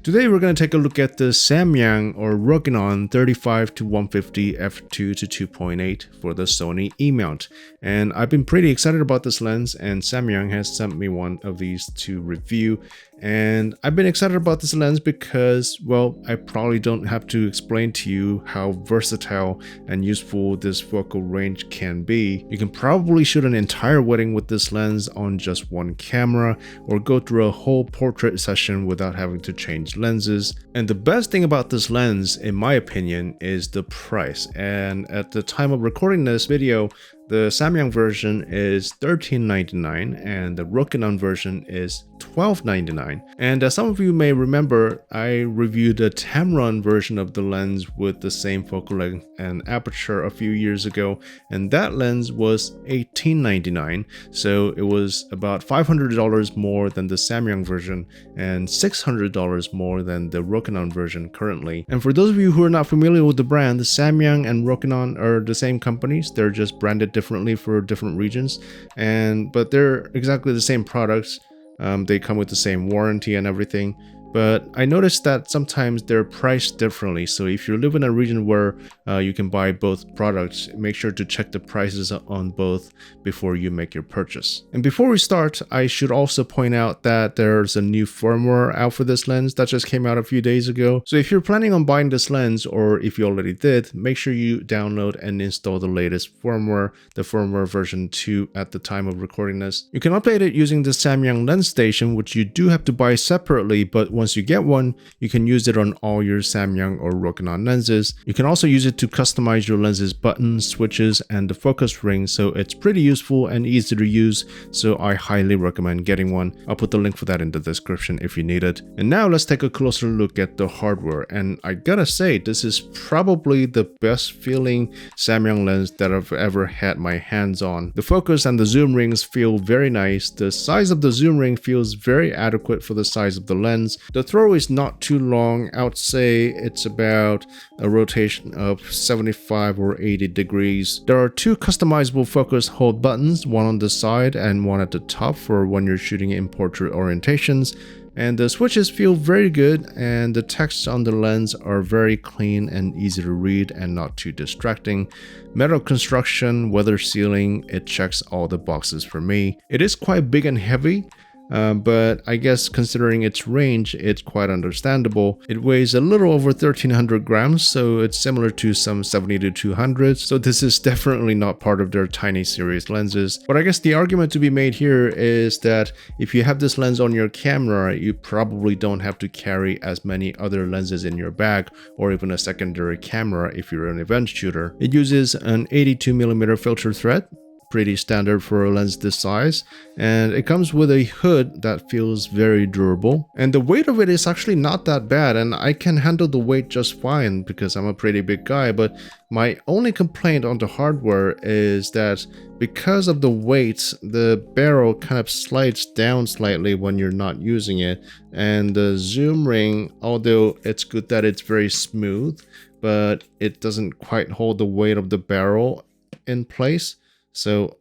Today we're going to take a look at the Samyang or Rokinon 35-150 F2-2.8 for the Sony E-mount. And I've been pretty excited about this lens, and Samyang has sent me one of these to review. And I've been excited about this lens because, well, I probably don't have to explain to you how versatile and useful this focal range can be. You can probably shoot an entire wedding with this lens on just one camera, or go through a whole portrait session without having to change lenses. And the best thing about this lens, in my opinion, is the price. And at the time of recording this video, the Samyang version is $13.99 and the Rokinon version is $12.99. And as some of you may remember, I reviewed a Tamron version of the lens with the same focal length and aperture a few years ago, and that lens was $18.99. So it was about $500 more than the Samyang version and $600 more than the Rokinon version currently. And for those of you who are not familiar with the brand, the Samyang and Rokinon are the same companies. They're just branded differently for different regions, but they're exactly the same products. They come with the same warranty and everything, but I noticed that sometimes they're priced differently. So if you live in a region where you can buy both products, make sure to check the prices on both before you make your purchase. And before we start, I should also point out that there's a new firmware out for this lens that just came out a few days ago. So if you're planning on buying this lens, or if you already did, make sure you download and install the latest firmware, the firmware version 2 at the time of recording this. You can update it using the Samyang lens station, which you do have to buy separately, but once you get one, you can use it on all your Samyang or Rokinon lenses. You can also use it to customize your lenses buttons, switches, and the focus ring, so it's pretty useful and easy to use, so I highly recommend getting one. I'll put the link for that in the description if you need it. And now let's take a closer look at the hardware, and I gotta say, this is probably the best feeling Samyang lens that I've ever had my hands on. The focus and the zoom rings feel very nice. The size of the zoom ring feels very adequate for the size of the lens. The throw is not too long. I would say it's about a rotation of 75 or 80 degrees. There are two customizable focus hold buttons, one on the side and one at the top for when you're shooting in portrait orientations. And the switches feel very good, and the text on the lens are very clean and easy to read and not too distracting. Metal construction, weather sealing, it checks all the boxes for me. It is quite big and heavy, but I guess considering its range, it's quite understandable. It weighs a little over 1300 grams, so it's similar to some 70-200s, so this is definitely not part of their tiny series lenses. But I guess the argument to be made here is that if you have this lens on your camera, you probably don't have to carry as many other lenses in your bag, or even a secondary camera if you're an event shooter. It uses an 82mm filter thread, pretty standard for a lens this size, and it comes with a hood that feels very durable, and the weight of it is actually not that bad, and I can handle the weight just fine because I'm a pretty big guy. But my only complaint on the hardware is that because of the weight, the barrel kind of slides down slightly when you're not using it, and the zoom ring, although it's good that it's very smooth, but it doesn't quite hold the weight of the barrel in place. So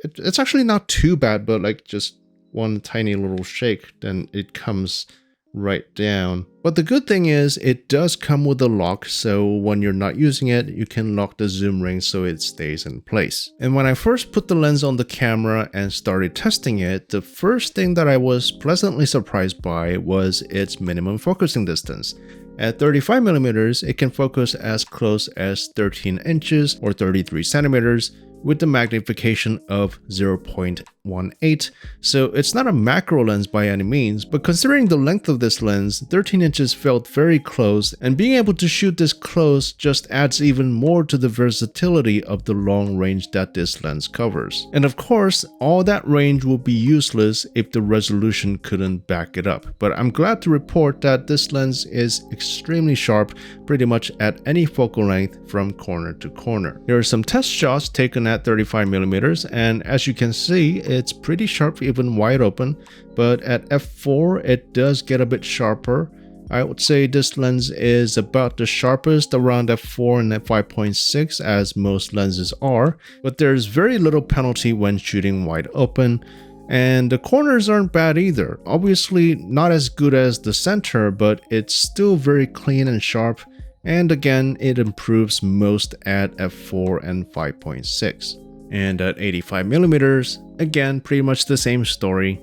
it's actually not too bad, but like just one tiny little shake, then it comes right down. But the good thing is it does come with a lock, so when you're not using it, you can lock the zoom ring so it stays in place. And when I first put the lens on the camera and started testing it, the first thing that I was pleasantly surprised by was its minimum focusing distance. At 35mm, it can focus as close as 13 inches or 33 centimeters, with the magnification of 0.18. So it's not a macro lens by any means, but considering the length of this lens, 13 inches felt very close, and being able to shoot this close just adds even more to the versatility of the long range that this lens covers. And of course, all that range will be useless if the resolution couldn't back it up. But I'm glad to report that this lens is extremely sharp pretty much at any focal length from corner to corner. Here are some test shots taken at 35mm, and as you can see, it's pretty sharp even wide open, but at f4 it does get a bit sharper. I would say this lens is about the sharpest around f4 and f5.6 as most lenses are, but there's very little penalty when shooting wide open. And the corners aren't bad either. Obviously not as good as the center, but it's still very clean and sharp. And again, it improves most at f4 and 5.6. And at 85mm, again, pretty much the same story.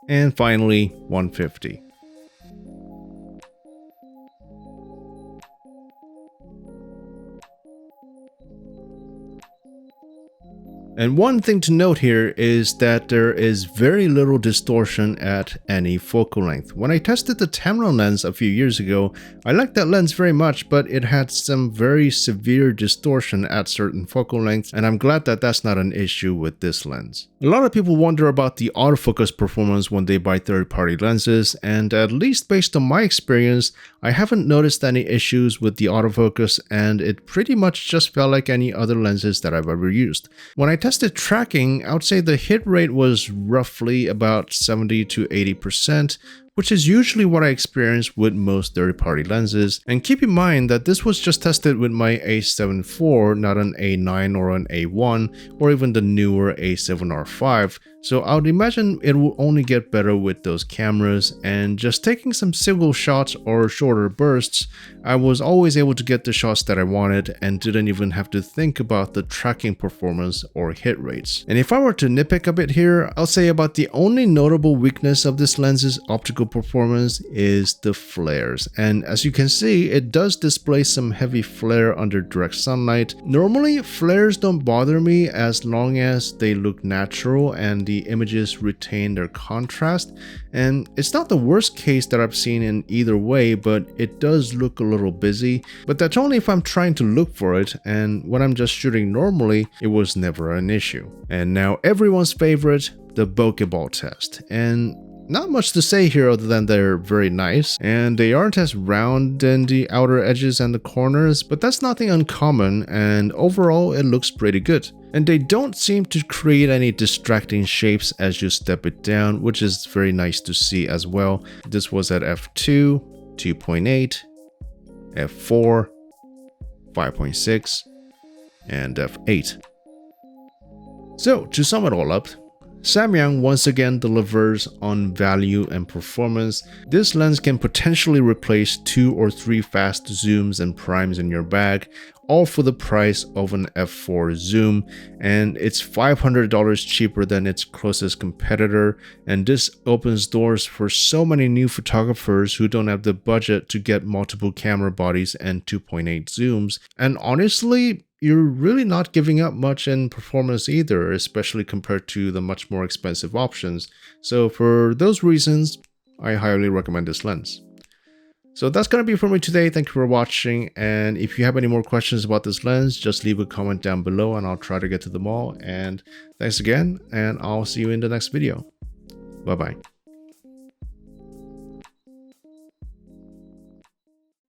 And finally, 150. And one thing to note here is that there is very little distortion at any focal length. When I tested the Tamron lens a few years ago, I liked that lens very much, but it had some very severe distortion at certain focal lengths, and I'm glad that that's not an issue with this lens. A lot of people wonder about the autofocus performance when they buy third-party lenses, and at least based on my experience, I haven't noticed any issues with the autofocus, and it pretty much just felt like any other lenses that I've ever used. When I tested tracking, I would say the hit rate was roughly about 70 to 80%, which is usually what I experience with most third-party lenses. And keep in mind that this was just tested with my A7 IV, not an A9 or an A1, or even the newer A7R5. So I would imagine it will only get better with those cameras, and just taking some single shots or shorter bursts, I was always able to get the shots that I wanted and didn't even have to think about the tracking performance or hit rates. And if I were to nitpick a bit here, I'll say about the only notable weakness of this lens's optical performance is the flares. And as you can see, it does display some heavy flare under direct sunlight. Normally, flares don't bother me as long as they look natural and the images retain their contrast, and it's not the worst case that I've seen in either way, but it does look a little busy. But that's only if I'm trying to look for it, and when I'm just shooting normally, it was never an issue. And now everyone's favorite, the bokeh ball test. And not much to say here other than they're very nice, and they aren't as round in the outer edges and the corners, but that's nothing uncommon, and overall it looks pretty good. And they don't seem to create any distracting shapes as you step it down, which is very nice to see as well. This was at f2, 2.8, f4, 5.6, and f8. So to sum it all up, Samyang once again delivers on value and performance. This lens can potentially replace 2 or 3 fast zooms and primes in your bag, all for the price of an f4 zoom, and it's $500 cheaper than its closest competitor, and this opens doors for so many new photographers who don't have the budget to get multiple camera bodies and 2.8 zooms. And honestly, you're really not giving up much in performance either, especially compared to the much more expensive options. So for those reasons, I highly recommend this lens. So that's going to be it for me today. Thank you for watching. And if you have any more questions about this lens, just leave a comment down below and I'll try to get to them all. And thanks again, and I'll see you in the next video. Bye-bye.